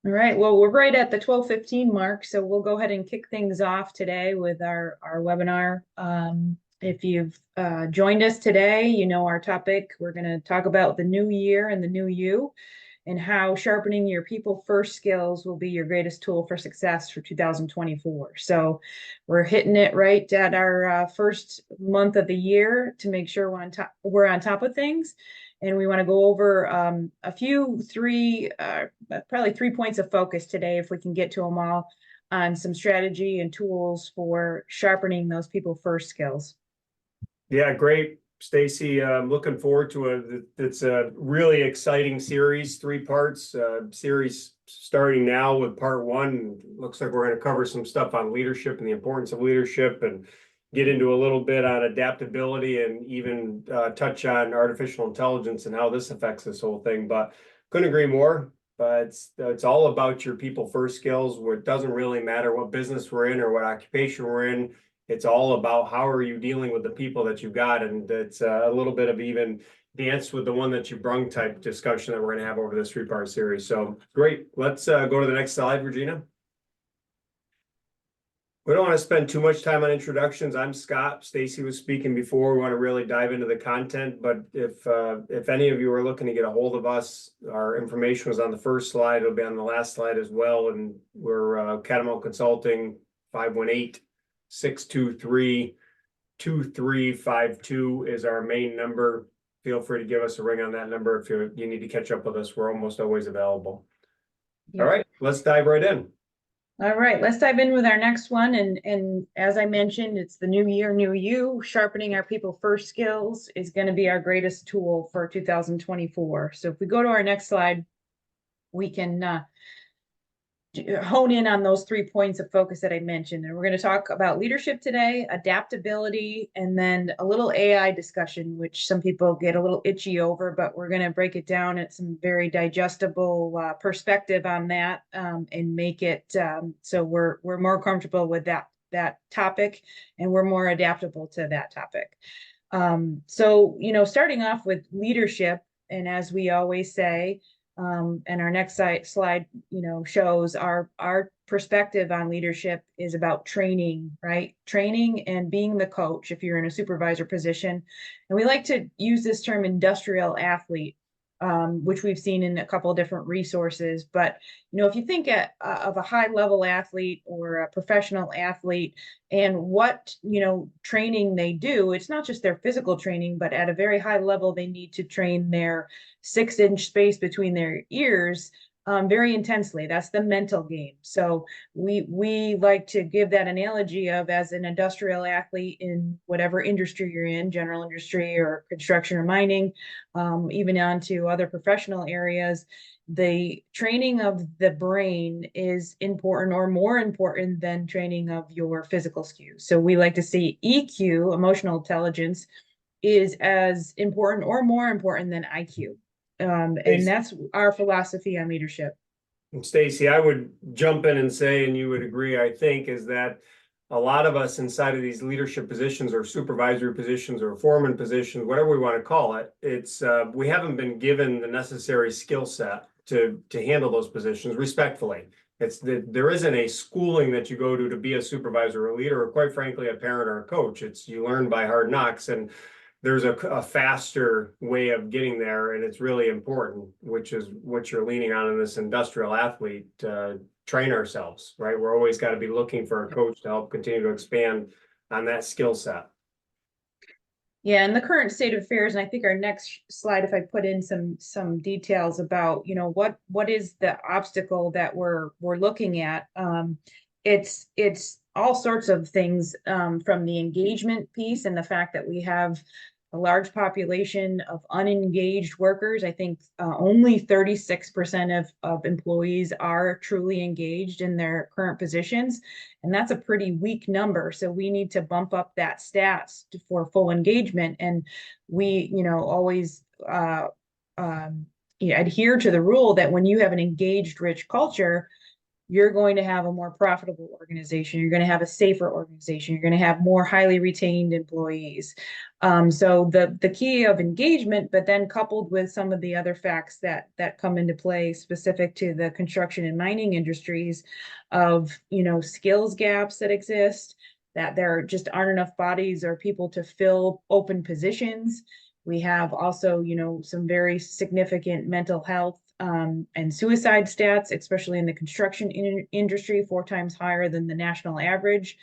All right, well, we're right at the 12:15 mark, so we'll go ahead and kick things off today with our webinar. If you've joined us today, you know our topic. We're going to talk about the new year and the new you, and how sharpening your people first skills will be your greatest tool for success for 2024. So we're hitting it right at our first month of the year to make sure we're on top of things. And we want to go over probably 3 points of focus today, if we can get to them all, on some strategy and tools for sharpening those people first skills. Yeah, great, Stacy. I'm looking forward to it. It's a really exciting series, 3 parts, series starting now with part one. Looks like we're going to cover some stuff on leadership and the importance of leadership, and get into a little bit on adaptability, and even touch on artificial intelligence and how this affects this whole thing. But couldn't agree more. But it's all about your people first skills, where it doesn't really matter what business we're in or what occupation we're in. It's all about how are you dealing with the people that you've got. And it's a little bit of even dance with the one that you brung type discussion that we're going to have over this 3-part series. So great. Let's go to the next slide, Regina. We don't want to spend too much time on introductions. I'm Scott. Stacy was speaking before. We want to really dive into the content. But if any of you are looking to get a hold of us, our information was on the first slide. It'll be on the last slide as well. And we're Catamount Consulting, 518-623-2352 is our main number. Feel free to give us a ring on that number if you need to catch up with us. We're almost always available. Yeah. All right, let's dive right in. All right, let's dive in with our next one. And as I mentioned, it's the new year, new you. Sharpening our people first skills is going to be our greatest tool for 2024. So if we go to our next slide, we can hone in on those 3 points of focus that I mentioned. And we're going to talk about leadership today, adaptability, and then a little AI discussion, which some people get a little itchy over, but we're going to break it down at some very digestible perspective on that, and make it so we're more comfortable with that topic, and we're more adaptable to that topic. So, starting off with leadership, and as we always say, and our next slide, shows our perspective on leadership is about training, right? Training and being the coach if you're in a supervisor position. And we like to use this term industrial athlete, which we've seen in a couple of different resources. But, if you think of a high level athlete or a professional athlete and what, training they do, it's not just their physical training, but at a very high level, they need to train their 6-inch space between their ears very intensely. That's the mental game. So we like to give that analogy of, as an industrial athlete in whatever industry you're in, general industry or construction or mining, even on to other professional areas, the training of the brain is important, or more important than training of your physical skills. So we like to see EQ, emotional intelligence, is as important or more important than IQ. And that's our philosophy on leadership. Stacy, I would jump in and say, and you would agree, I think, is that a lot of us inside of these leadership positions or supervisory positions or foreman positions, whatever we want to call it, it's we haven't been given the necessary skill set to handle those positions respectfully. There isn't a schooling that you go to be a supervisor or a leader, or quite frankly, a parent or a coach. You learn by hard knocks, and there's a faster way of getting there, and it's really important, which is what you're leaning on in this industrial athlete, train ourselves, right? We're always got to be looking for a coach to help continue to expand on that skill set. Yeah, and the current state of affairs, and I think our next slide, if I put in some details about, what is the obstacle that we're looking at. It's all sorts of things, from the engagement piece and the fact that we have a large population of unengaged workers. I think only 36% of employees are truly engaged in their current positions. And that's a pretty weak number. So we need to bump up that stats for full engagement. And we, always adhere to the rule that when you have an engaged, rich culture, you're going to have a more profitable organization. You're going to have a safer organization. You're going to have more highly retained employees. So the key of engagement, but then coupled with some of the other facts that come into play specific to the construction and mining industries of, skills gaps that exist, that there just aren't enough bodies or people to fill open positions. We have also, some very significant mental health and suicide stats, especially in the construction industry, 4 times higher than the national average.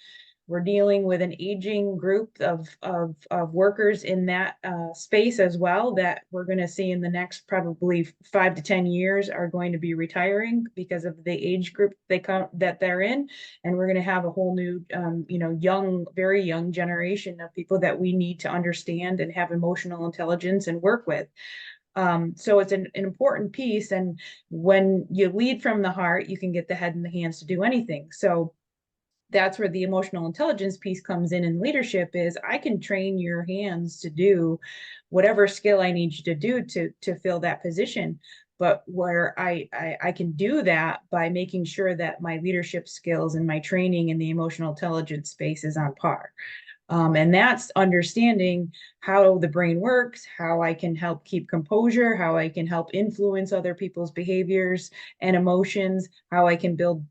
We're dealing with an aging group of workers in that space as well, that we're going to see in the next probably 5 to 10 years are going to be retiring because of the age group that they're in. And we're going to have a whole new, young, very young generation of people that we need to understand and have emotional intelligence and work with. So it's an important piece. And when you lead from the heart, you can get the head and the hands to do anything. So that's where the emotional intelligence piece comes in leadership is I can train your hands to do whatever skill I need you to do to fill that position. But where I can do that by making sure that my leadership skills and my training in the emotional intelligence space is on par. And that's understanding how the brain works, how I can help keep composure, how I can help influence other people's behaviors and emotions, how I can build,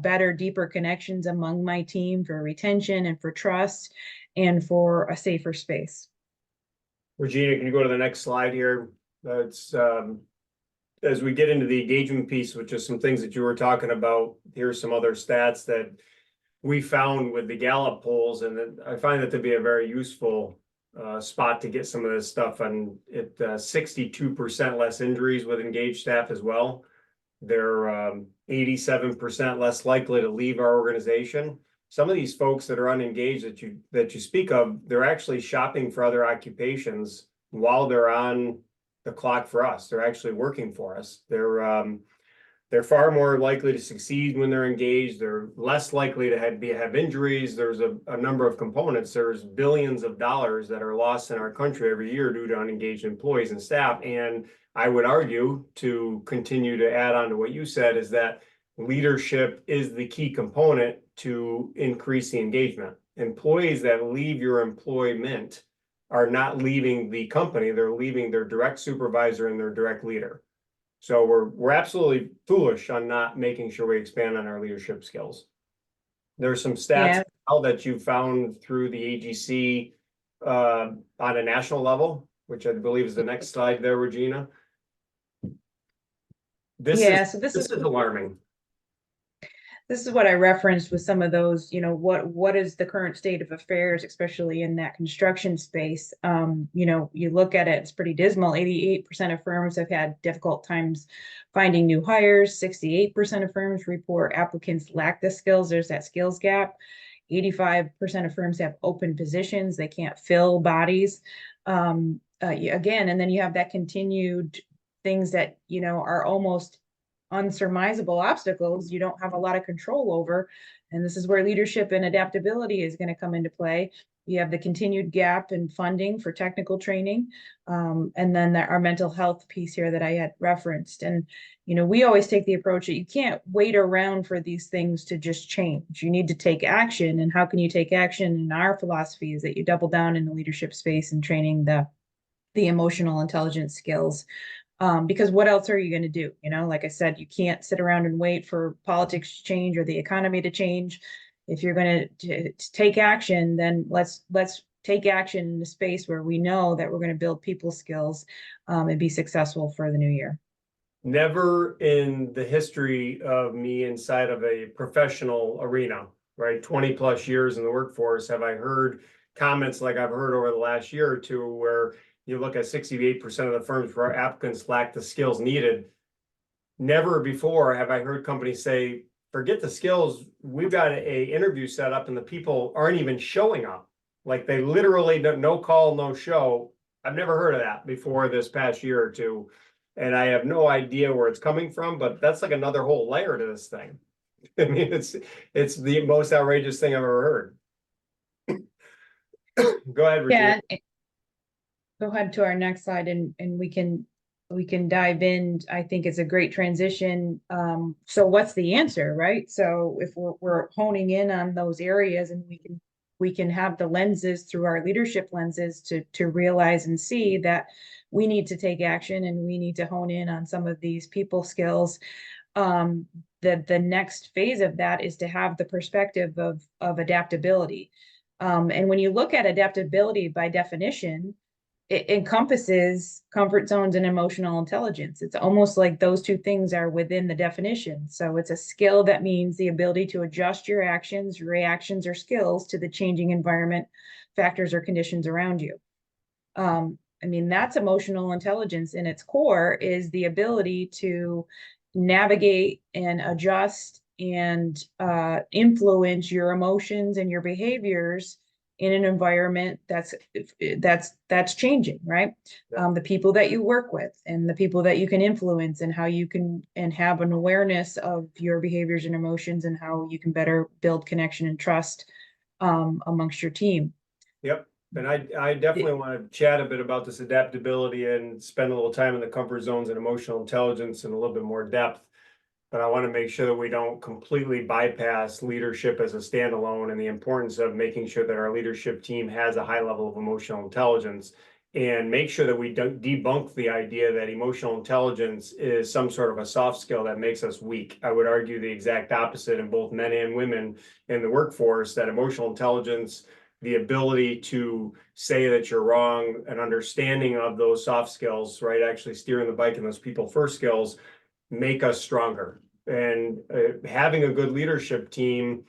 better, deeper connections among my team for retention and for trust and for a safer space. Regina, can you go to the next slide here? It's as we get into the engagement piece, which is some things that you were talking about, here's some other stats that we found with the Gallup polls, and I find that to be a very useful spot to get some of this stuff. And it 62% less injuries with engaged staff as well. They're 87% less likely to leave our organization. Some of these folks that are unengaged that you speak of, they're actually shopping for other occupations while they're on the clock for us. They're actually working for us. They're far more likely to succeed when they're engaged. They're less likely to have injuries. There's a number of components. There's billions of dollars that are lost in our country every year due to unengaged employees and staff. And I would argue, to continue to add on to what you said, is that leadership is the key component to increase the engagement. Employees that leave your employment are not leaving the company. They're leaving their direct supervisor and their direct leader. So we're absolutely foolish on not making sure we expand on our leadership skills. There's some stats that you found through the AGC on a national level, which I believe is the next slide there, Regina. This is alarming. This is what I referenced with some of those, what is the current state of affairs, especially in that construction space. You look at it, it's pretty dismal. 88% of firms have had difficult times finding new hires. 68% of firms report applicants lack the skills. There's that skills gap. 85% of firms have open positions. They can't fill bodies. Again, and then you have that continued things that, are almost unsurmountable obstacles you don't have a lot of control over. And this is where leadership and adaptability is going to come into play. You have the continued gap in funding for technical training. And then our mental health piece here that I had referenced. And, we always take the approach that you can't wait around for these things to just change. You need to take action. And how can you take action? And our philosophy is that you double down in the leadership space and training the emotional intelligence skills. Because what else are you going to do? Like I said, you can't sit around and wait for politics to change or the economy to change. If you're going to take action, then let's take action in a space where we know that we're going to build people skills and be successful for the new year. Never in the history of me inside of a professional arena, right, 20 plus years in the workforce, have I heard comments like I've heard over the last year or two, where you look at 68% of the firms where applicants lack the skills needed. Never before have I heard companies say, forget the skills, we've got a interview set up and the people aren't even showing up. Like, they literally no call, no show. I've never heard of that before this past year or two. And I have no idea where it's coming from, but that's like another whole layer to this thing. I mean, it's the most outrageous thing I've ever heard. Go ahead, Regina. Yeah. Go ahead to our next slide and we can we can dive in. I think it's a great transition. So what's the answer, right? So if we're honing in on those areas, and we can have the lenses through our leadership lenses to realize and see that we need to take action, and we need to hone in on some of these people skills. The next phase of that is to have the perspective of adaptability. And when you look at adaptability by definition, it encompasses comfort zones and emotional intelligence. It's almost like those two things are within the definition. So it's a skill that means the ability to adjust your actions, reactions, or skills to the changing environment, factors, or conditions around you. I mean, that's emotional intelligence in its core, is the ability to navigate and adjust and influence your emotions and your behaviors in an environment that's changing, right? The people that you work with and the people that you can influence, and how you can and have an awareness of your behaviors and emotions, and how you can better build connection and trust amongst your team. Yep. And I definitely want to chat a bit about this adaptability and spend a little time in the comfort zones and emotional intelligence in a little bit more depth. But I want to make sure that we don't completely bypass leadership as a standalone, and the importance of making sure that our leadership team has a high level of emotional intelligence, and make sure that we don't debunk the idea that emotional intelligence is some sort of a soft skill that makes us weak. I would argue the exact opposite in both men and women in the workforce, that emotional intelligence, the ability to say that you're wrong, an understanding of those soft skills, right? Actually steering the bike and those people first skills make us stronger. And having a good leadership team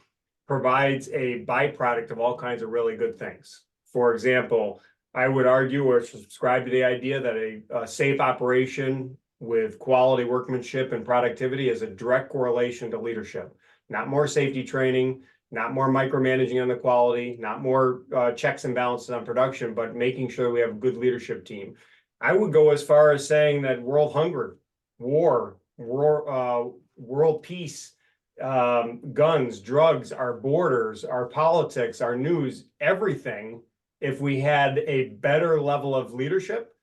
provides a byproduct of all kinds of really good things. For example, I would argue or subscribe to the idea that a safe operation with quality workmanship and productivity is a direct correlation to leadership. Not more safety training, not more micromanaging on the quality, not more checks and balances on production, but making sure we have a good leadership team. I would go as far as saying that world hunger, world peace, guns, drugs, our borders, our politics, our news, everything, if we had a better level of leadership,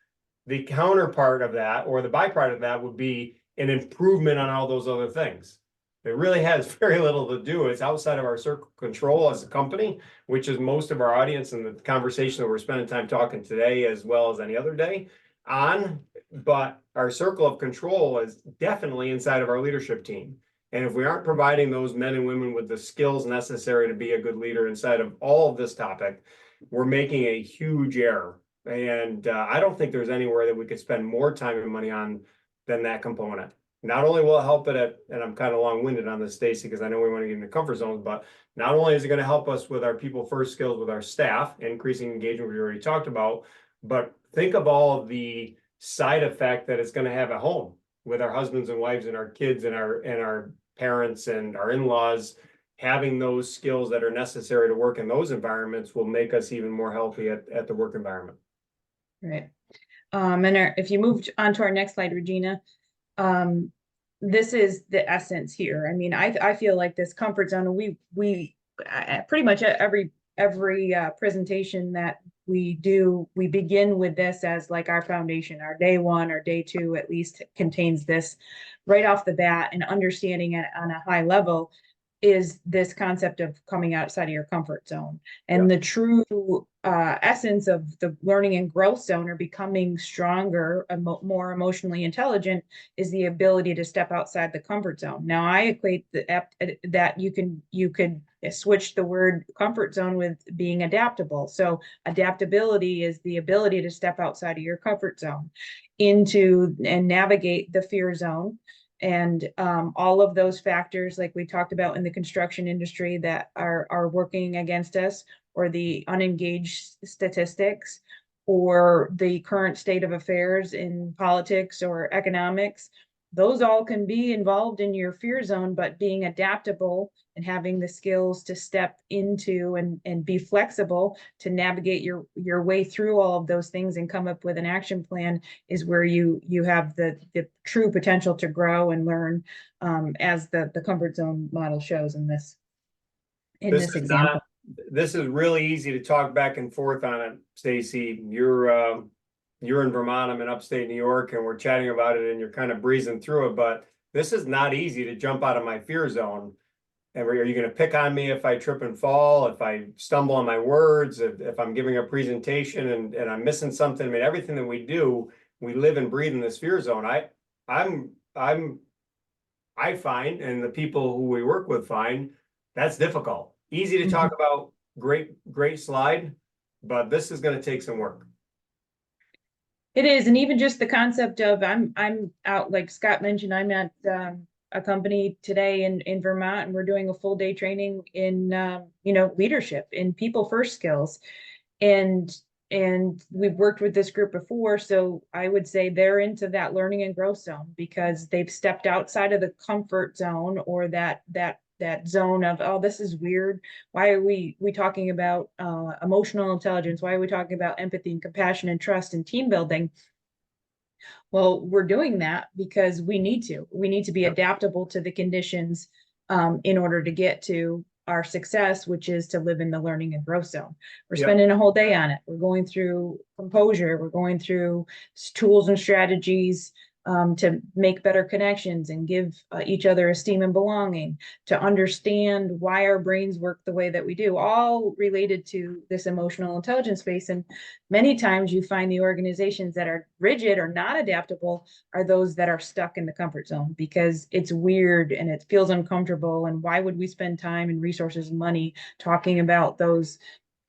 the counterpart of that, or the byproduct of that, would be an improvement on all those other things. It really has very little to do. It's outside of our circle of control as a company, which is most of our audience and the conversation that we're spending time talking today, as well as any other day on. But our circle of control is definitely inside of our leadership team. And if we aren't providing those men and women with the skills necessary to be a good leader inside of all of this topic, we're making a huge error. And I don't think there's anywhere that we could spend more time and money on than that component. Not only will it help it at, and I'm kind of long-winded on this, Stacy, because I know we want to get into comfort zones, but not only is it going to help us with our people first skills with our staff, increasing engagement we already talked about, but think of all of the side effect that it's going to have at home with our husbands and wives and our kids and our parents and our in-laws. Having those skills that are necessary to work in those environments will make us even more healthy at the work environment. Right. If you move on to our next slide, Regina, this is the essence here. I mean, I feel like this comfort zone, we pretty much every presentation that we do, we begin with this as like our foundation. Our day one or day two at least contains this right off the bat, and understanding it on a high level is this concept of coming outside of your comfort zone. And the true essence of the learning and growth zone, or becoming stronger, more emotionally intelligent, is the ability to step outside the comfort zone. Now, I equate that you could switch the word comfort zone with being adaptable. So adaptability is the ability to step outside of your comfort zone into and navigate the fear zone, and all of those factors, like we talked about in the construction industry, that are working against us, or the unengaged statistics, or the current state of affairs in politics or economics. Those all can be involved in your fear zone, but being adaptable and having the skills to step into and be flexible to navigate your way through all of those things and come up with an action plan is where you have the true potential to grow and learn, as the comfort zone model shows in this example. This is really easy to talk back and forth on it, Stacy. You're you're in Vermont, I'm in upstate New York, and we're chatting about it and you're kind of breezing through it, but this is not easy to jump out of my fear zone. And are you going to pick on me if I trip and fall, if I stumble on my words, if I'm giving a presentation and I'm missing something? I mean, everything that we do, we live and breathe in this fear zone. I find, and the people who we work with find, that's difficult. Easy to talk about, great slide, but this is going to take some work. It is, and even just the concept of I'm out, like Scott mentioned, I'm at a company today in Vermont, and we're doing a full day training in leadership, in people first skills, and we've worked with this group before, so I would say they're into that learning and growth zone because they've stepped outside of the comfort zone, or that zone of, oh, this is weird. Why are we talking about emotional intelligence? Why are we talking about empathy and compassion and trust and team building? Well, we're doing that because we need to be adaptable to the conditions in order to get to our success, which is to live in the learning and growth zone. We're spending a whole day on it. We're going through composure. We're going through tools and strategies to make better connections and give each other esteem and belonging, to understand why our brains work the way that we do, all related to this emotional intelligence space. And many times you find the organizations that are rigid or not adaptable are those that are stuck in the comfort zone because it's weird and it feels uncomfortable. And why would we spend time and resources and money talking about those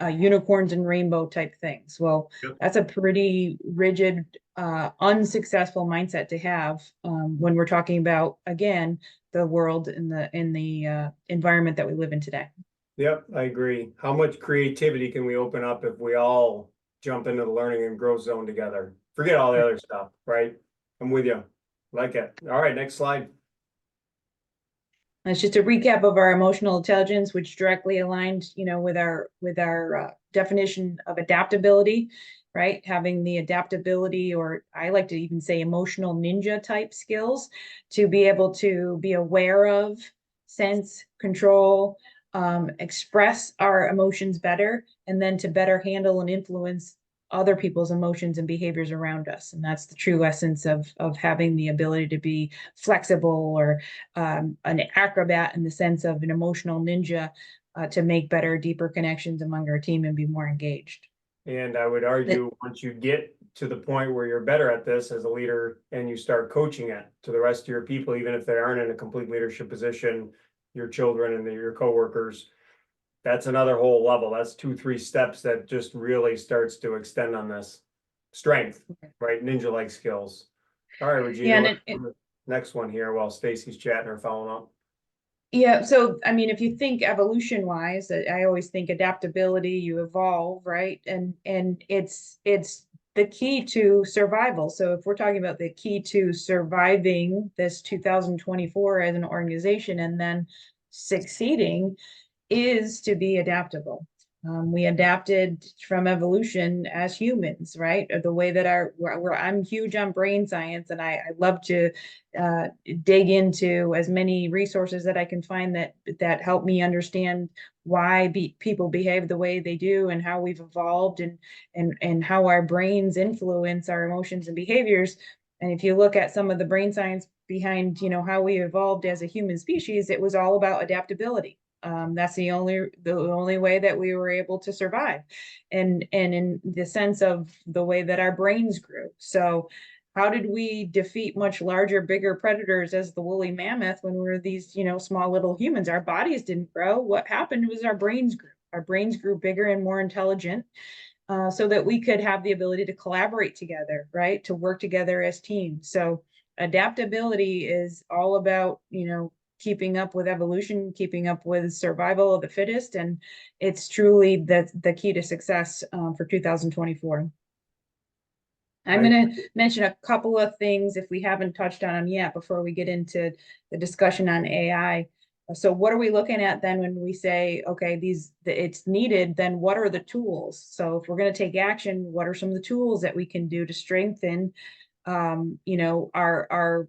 unicorns and rainbow type things? Well, that's a pretty rigid, unsuccessful mindset to have when we're talking about, again, the world in the environment that we live in today. Yep, I agree. How much creativity can we open up if we all jump into the learning and growth zone together? Forget all the other stuff, right? I'm with you. Like it. All right, next slide. It's just a recap of our emotional intelligence, which directly aligned, with our definition of adaptability, right? Having the adaptability, or I like to even say emotional ninja type skills, to be able to be aware of, sense, control, express our emotions better, and then to better handle and influence other people's emotions and behaviors around us. And that's the true essence of having the ability to be flexible, or an acrobat in the sense of an emotional ninja, to make better, deeper connections among our team and be more engaged. And I would argue once you get to the point where you're better at this as a leader and you start coaching it to the rest of your people, even if they aren't in a complete leadership position, your children and your coworkers, that's another whole level. That's 2-3 steps that just really starts to extend on this strength, right? Ninja-like skills. All right, Regina, next one here while Stacy's chatting or following up. Yeah, so I mean, if you think evolution wise, I always think adaptability, you evolve, right? And it's the key to survival. So if we're talking about the key to surviving this 2024 as an organization and then succeeding, is to be adaptable. We adapted from evolution as humans, right? The way that I'm huge on brain science, and I love to dig into as many resources that I can find that help me understand why people behave the way they do, and how we've evolved, and how our brains influence our emotions and behaviors. And if you look at some of the brain science behind, how we evolved as a human species, it was all about adaptability. That's the only way that we were able to survive, and in the sense of the way that our brains grew. So how did we defeat much larger, bigger predators as the woolly mammoth when we were these, small little humans? Our bodies didn't grow. What happened was our brains grew. Our brains grew bigger and more intelligent, so that we could have the ability to collaborate together, right? To work together as teams. So adaptability is all about, keeping up with evolution, keeping up with survival of the fittest. And it's truly the key to success for 2024. I'm going to mention a couple of things if we haven't touched on them yet before we get into the discussion on AI. So what are we looking at then when we say, okay, it's needed, then what are the tools? So if we're going to take action, what are some of the tools that we can do to strengthen, our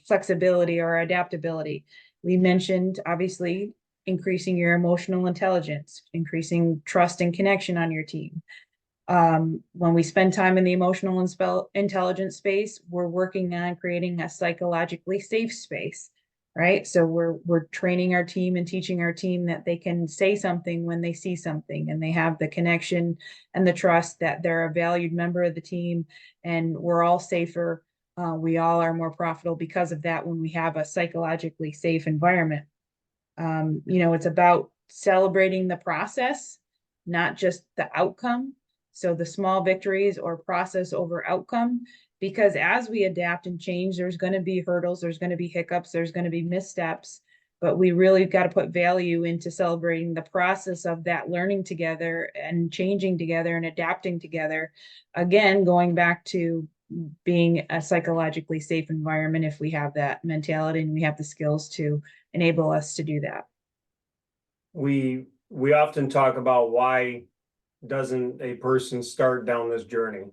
flexibility or adaptability? We mentioned, obviously, increasing your emotional intelligence, increasing trust and connection on your team, When we spend time in the emotional and intelligence space, we're working on creating a psychologically safe space, right? So we're training our team and teaching our team that they can say something when they see something, and they have the connection and the trust that they're a valued member of the team, and we're all safer. We all are more profitable because of that when we have a psychologically safe environment. It's about celebrating the process, not just the outcome. So the small victories, or process over outcome, because as we adapt and change, there's going to be hurdles, there's going to be hiccups, there's going to be missteps, but we really got to put value into celebrating the process of that learning together and changing together and adapting together. Again, going back to being a psychologically safe environment, if we have that mentality and we have the skills to enable us to do that. We often talk about, why doesn't a person start down this journey?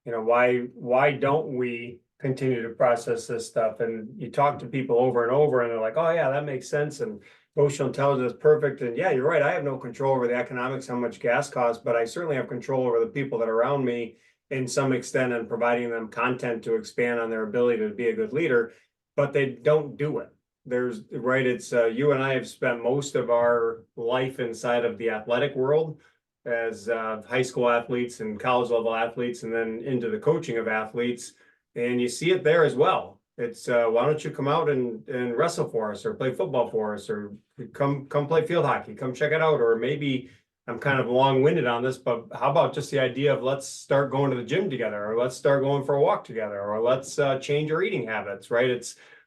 Why don't we continue to process this stuff? And you talk to people over and over, and they're like, oh yeah, that makes sense, and emotional intelligence is perfect. And yeah, you're right, I have no control over the economics, how much gas costs, but I certainly have control over the people that are around me in some extent, and providing them content to expand on their ability to be a good leader. But they don't do it. It's you and I have spent most of our life inside of the athletic world as high school athletes and college level athletes, and then into the coaching of athletes. And you see it there as well. It's why don't you come out and wrestle for us, or play football for us, or come play field hockey, come check it out. Or maybe I'm kind of long-winded on this, but how about just the idea of, let's start going to the gym together, or let's start going for a walk together, or let's change our eating habits, right?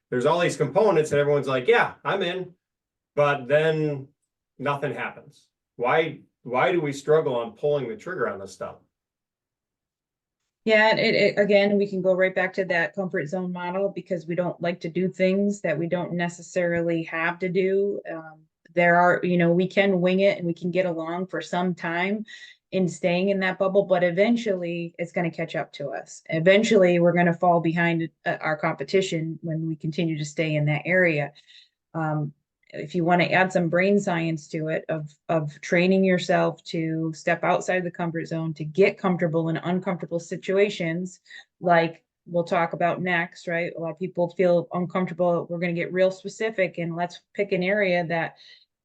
There's all these components, and everyone's like, yeah, I'm in, but then nothing happens. Why do we struggle on pulling the trigger on this stuff? Yeah, it again, we can go right back to that comfort zone model, because we don't like to do things that we don't necessarily have to do. We can wing it and we can get along for some time in staying in that bubble, but eventually it's going to catch up to us. Eventually, we're going to fall behind our competition when we continue to stay in that area. If you want to add some brain science to it, of training yourself to step outside the comfort zone, to get comfortable in uncomfortable situations, like we'll talk about next, right? A lot of people feel uncomfortable. We're going to get real specific, and let's pick an area that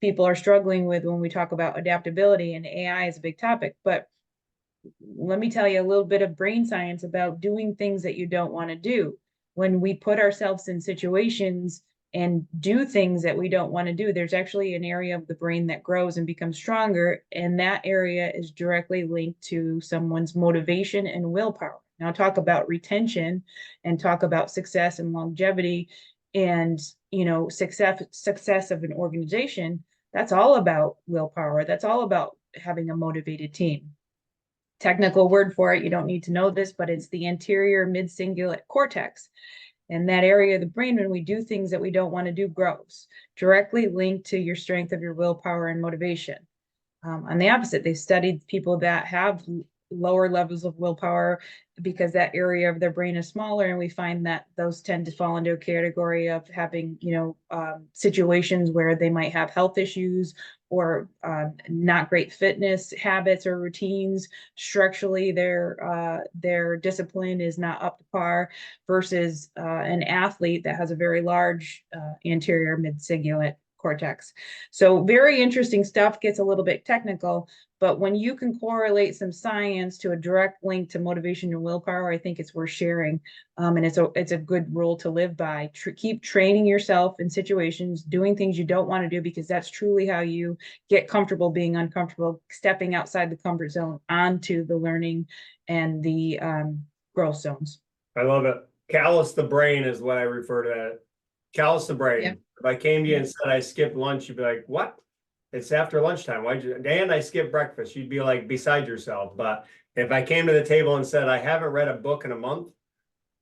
people are struggling with when we talk about adaptability, and AI is a big topic. But let me tell you a little bit of brain science about doing things that you don't want to do. When we put ourselves in situations and do things that we don't want to do, there's actually an area of the brain that grows and becomes stronger, and that area is directly linked to someone's motivation and willpower. Now talk about retention, and talk about success and longevity, and success of an organization. That's all about willpower. That's all about having a motivated team. Technical word for it, you don't need to know this, but it's the anterior mid-cingulate cortex. And that area of the brain, when we do things that we don't want to do, grows, directly linked to your strength of your willpower and motivation. On the opposite, they studied people that have lower levels of willpower, because that area of their brain is smaller, and we find that those tend to fall into a category of having situations where they might have health issues, or not great fitness habits or routines. Structurally, their discipline is not up to par, versus an athlete that has a very large anterior mid-cingulate cortex. So very interesting stuff, gets a little bit technical, but when you can correlate some science to a direct link to motivation and willpower, I think it's worth sharing. And it's a good rule to live by. Keep training yourself in situations, doing things you don't want to do, because that's truly how you get comfortable being uncomfortable, stepping outside the comfort zone onto the learning and the growth zones. I love it. Callous the brain is what I refer to that. Callous the brain. Yeah. If I came to you and said I skipped lunch, you'd be like, what? It's after lunchtime. Why'd you? And I skipped breakfast. You'd be like beside yourself. But if I came to the table and said I haven't read a book in a month,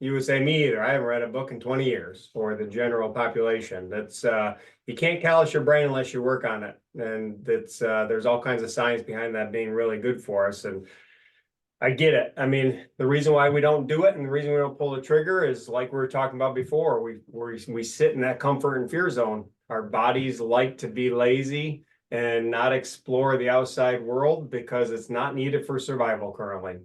you would say, me either. I haven't read a book in 20 years for the general population. That's you can't callous your brain unless you work on it. And that's there's all kinds of science behind that being really good for us. And I get it. I mean, the reason why we don't do it and the reason we don't pull the trigger is, like we were talking about before, we sit in that comfort and fear zone. Our bodies like to be lazy and not explore the outside world because it's not needed for survival currently.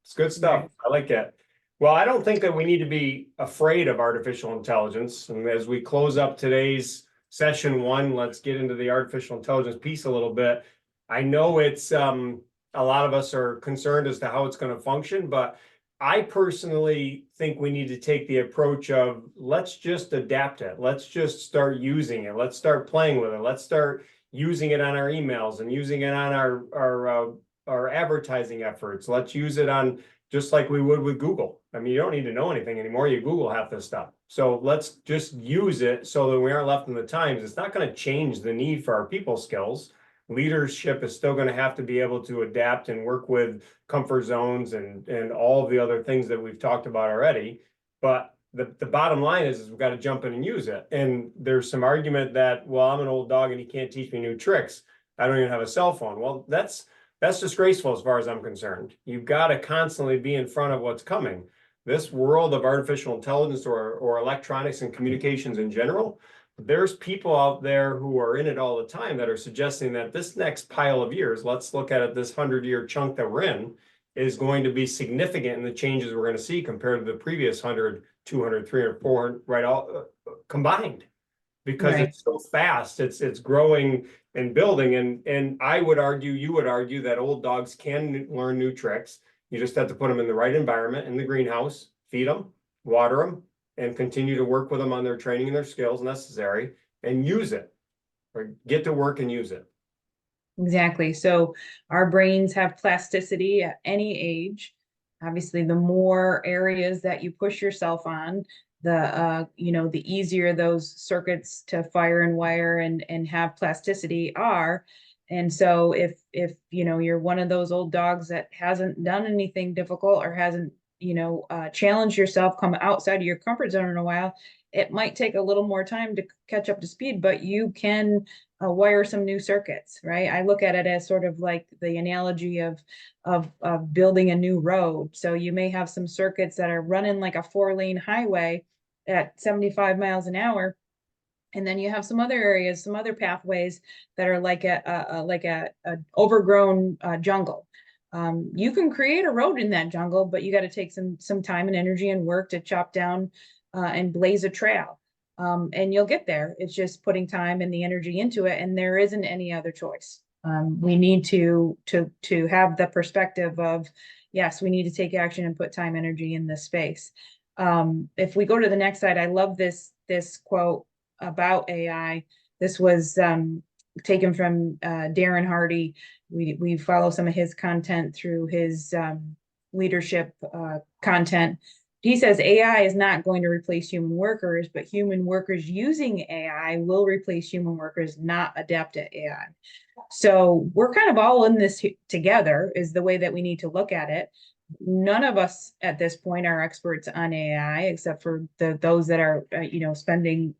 It's good stuff. Right. I like it. Well, I don't think that we need to be afraid of artificial intelligence. And as we close up today's session one, let's get into the artificial intelligence piece a little bit. I know it's a lot of us are concerned as to how it's going to function, but I personally think we need to take the approach of let's just adapt it. Let's just start using it. Let's start playing with it. Let's start using it on our emails and using it on our advertising efforts. Let's use it on just like we would with Google. I mean, you don't need to know anything anymore. You Google half this stuff. So let's just use it so that we aren't left in the times. It's not going to change the need for our people skills. Leadership is still going to have to be able to adapt and work with comfort zones and all of the other things that we've talked about already. But the bottom line is we've got to jump in and use it. And there's some argument that, well, I'm an old dog and he can't teach me new tricks. I don't even have a cell phone. Well, that's disgraceful as far as I'm concerned. You've got to constantly be in front of what's coming. This world of artificial intelligence or electronics and communications in general, there's people out there who are in it all the time that are suggesting that this next pile of years, let's look at it, this 100-year chunk that we're in, is going to be significant in the changes we're going to see compared to the previous 100, 200, 300, 400, right, all combined. Because Right. it's so fast, it's growing and building. And I would argue, you would argue that old dogs can learn new tricks. You just have to put them in the right environment, in the greenhouse, feed them, water them, and continue to work with them on their training and their skills necessary and use it, or get to work and use it. Exactly. So our brains have plasticity at any age. Obviously, the more areas that you push yourself on, the easier those circuits to fire and wire and have plasticity are. And so if you're one of those old dogs that hasn't done anything difficult or hasn't challenged yourself, come outside of your comfort zone in a while, it might take a little more time to catch up to speed, but you can wire some new circuits, right? I look at it as sort of like the analogy of building a new road. So you may have some circuits that are running like a 4-lane highway at 75 miles an hour, and then you have some other areas, some other pathways that are like a overgrown jungle. You can create a road in that jungle, but you got to take some time and energy and work to chop down and blaze a trail. And you'll get there. It's just putting time and the energy into it, and there isn't any other choice. We need to have the perspective of, yes, we need to take action and put time, energy in this space. If we go to the next slide, I love this quote about AI. This was taken from Darren Hardy. We follow some of his content through his leadership content. He says AI is not going to replace human workers, but human workers using AI will replace human workers not adept at AI. So we're kind of all in this together is the way that we need to look at it. None of us at this point are experts on AI, except for those that are, spending,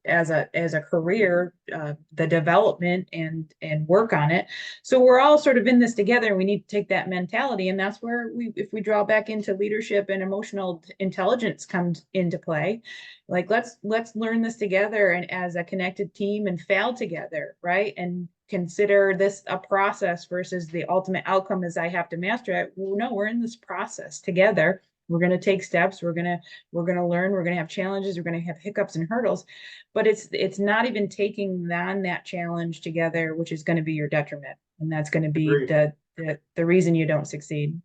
as a career, the development and work on it. So we're all sort of in this together, and we need to take that mentality. And that's where if we draw back into leadership and emotional intelligence comes into play. Like let's learn this together and as a connected team and fail together, right? And consider this a process versus the ultimate outcome is I have to master it. Well, no, we're in this process together. We're going to take steps. We're going to learn. We're going to have challenges. We're going to have hiccups and hurdles, but it's not even taking on that challenge together, which is going to be your detriment. And that's going to be the reason you don't succeed.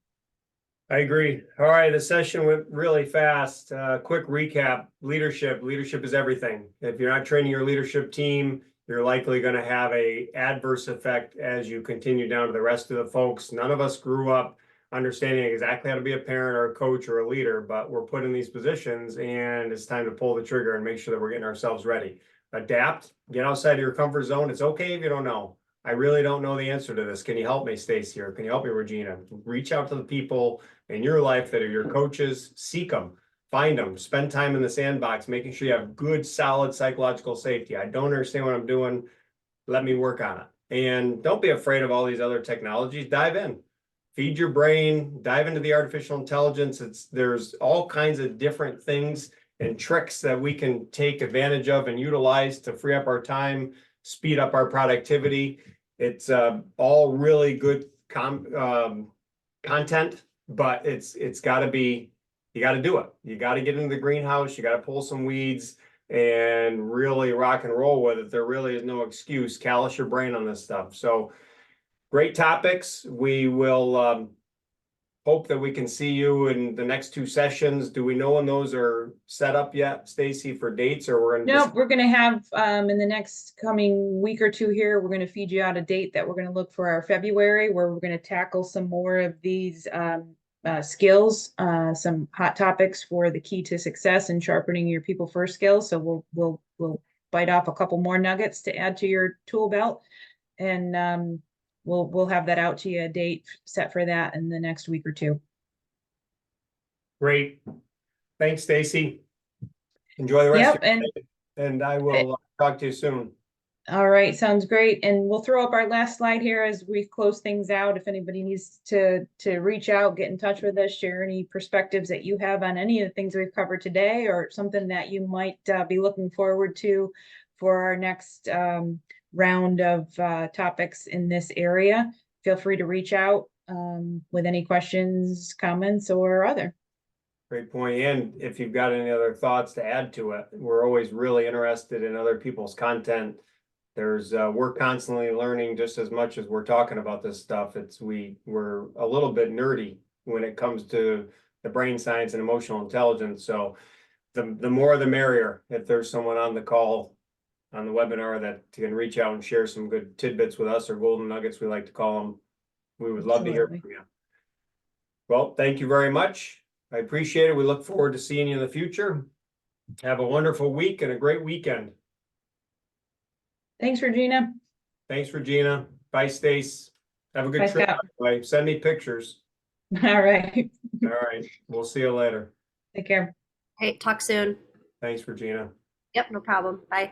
I agree. All right, the session went really fast. Quick recap, leadership is everything. If you're not training your leadership team, you're likely going to have a adverse effect as you continue down to the rest of the folks. None of us grew up understanding exactly how to be a parent or a coach or a leader, but we're put in these positions and it's time to pull the trigger and make sure that we're getting ourselves ready. Adapt, get outside of your comfort zone. It's okay if you don't know. I really don't know the answer to this. Can you help me, Stacy? Or can you help me, Regina? Reach out to the people in your life that are your coaches, seek them. Find them, spend time in the sandbox, making sure you have good, solid psychological safety. I don't understand what I'm doing. Let me work on it. And don't be afraid of all these other technologies. Dive in, feed your brain, dive into the artificial intelligence. There's all kinds of different things and tricks that we can take advantage of and utilize to free up our time, speed up our productivity. It's all really good content, but it's got to be, you got to do it. You got to get into the greenhouse. You got to pull some weeds and really rock and roll with it. There really is no excuse. Callous your brain on this stuff. So great topics. We will hope that we can see you in the next 2 sessions. Do we know when those are set up yet, Stacy, for dates, or we're gonna No, we're gonna have in the next coming week or 2 here, we're gonna feed you out a date that we're gonna look for our February, where we're gonna tackle some more of these skills, some hot topics for the key to success and sharpening your people first skills. So we'll bite off a couple more nuggets to add to your tool belt, and we'll have that out to you, a date set for that in the next week or 2. Great. Thanks, Stacy. Enjoy the rest Yep, of your day, and I will talk to you soon. all right, sounds great. And we'll throw up our last slide here as we close things out. If anybody needs to reach out, get in touch with us, share any perspectives that you have on any of the things we've covered today, or something that you might be looking forward to for our next round of topics in this area, feel free to reach out with any questions, comments, or other. Great point. And if you've got any other thoughts to add to it, we're always really interested in other people's content. We're constantly learning just as much as we're talking about this stuff. We're a little bit nerdy when it comes to the brain science and emotional intelligence. So the more the merrier. If there's someone on the call, on the webinar, that can reach out and share some good tidbits with us, or golden nuggets, we like to call them, we would love to hear from you. Well, thank you very much. I appreciate it. We look forward to seeing you in the future. Have a wonderful week and a great weekend. Thanks, Regina. Thanks, Regina. Bye, Stace. Have a good Bye, trip. Scott. Bye. Send me pictures. All right. All right. We'll see you later. Take care. Hey, talk soon. Thanks, Regina. Yep, no problem. Bye.